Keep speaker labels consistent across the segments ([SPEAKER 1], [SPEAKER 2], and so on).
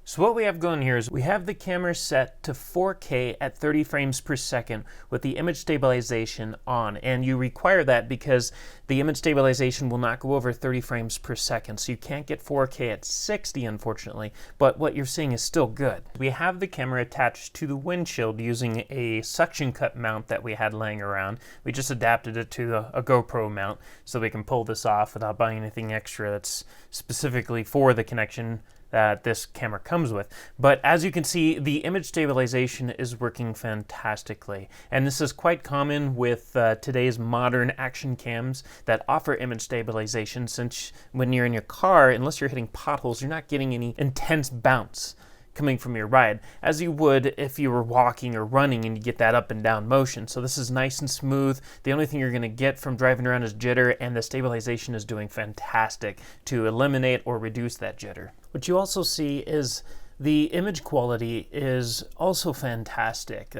[SPEAKER 1] So what we have going here is we have the camera set to 4K at 30 frames per second with the image stabilization on, and you require that because the image stabilization will not go over 30 frames per second, so you can't get 4K at 60 unfortunately, but what you're seeing is still good. We have the camera attached to the windshield using a suction cup mount that we had laying around. We just adapted it to a GoPro mount so we can pull this off without buying anything extra that's specifically for the connection that this camera comes with. But as you can see, the image stabilization is working fantastically. And this is quite common with today's modern action cams that offer image stabilization, since when you're in your car, unless you're hitting potholes, you're not getting any intense bounce coming from your ride, as you would if you were walking or running and you get that up and down motion. So this is nice and smooth. The only thing you're going to get from driving around is jitter, and the stabilization is doing fantastic to eliminate or reduce that jitter. What you also see is the image quality is also fantastic.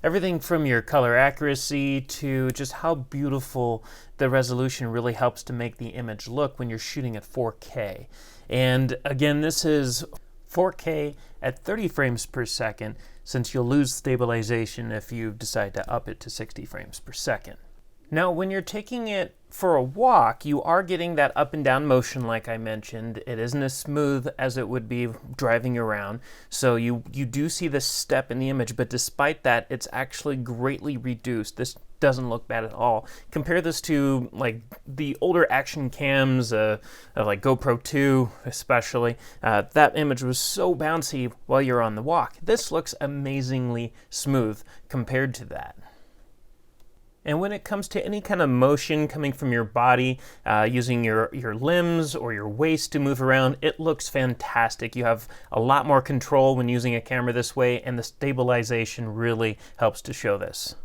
[SPEAKER 1] Everything from your color accuracy to just how beautiful the resolution really helps to make the image look when you're shooting at 4K. And again, this is 4K at 30 frames per second, since you'll lose stabilization if you decide to up it to 60 frames per second. Now, when you're taking it for a walk, you are getting that up and down motion like I mentioned. It isn't as smooth as it would be driving around, so you do see this step in the image, but despite that, it's actually greatly reduced. This doesn't look bad at all. Compare this to like the older action cams, like GoPro 2 especially. That image was so bouncy while you're on the walk. This looks amazingly smooth compared to that. And when it comes to any kind of motion coming from your body, using your limbs or your waist to move around, it looks fantastic. You have a lot more control when using a camera this way, and the stabilization really helps to show this.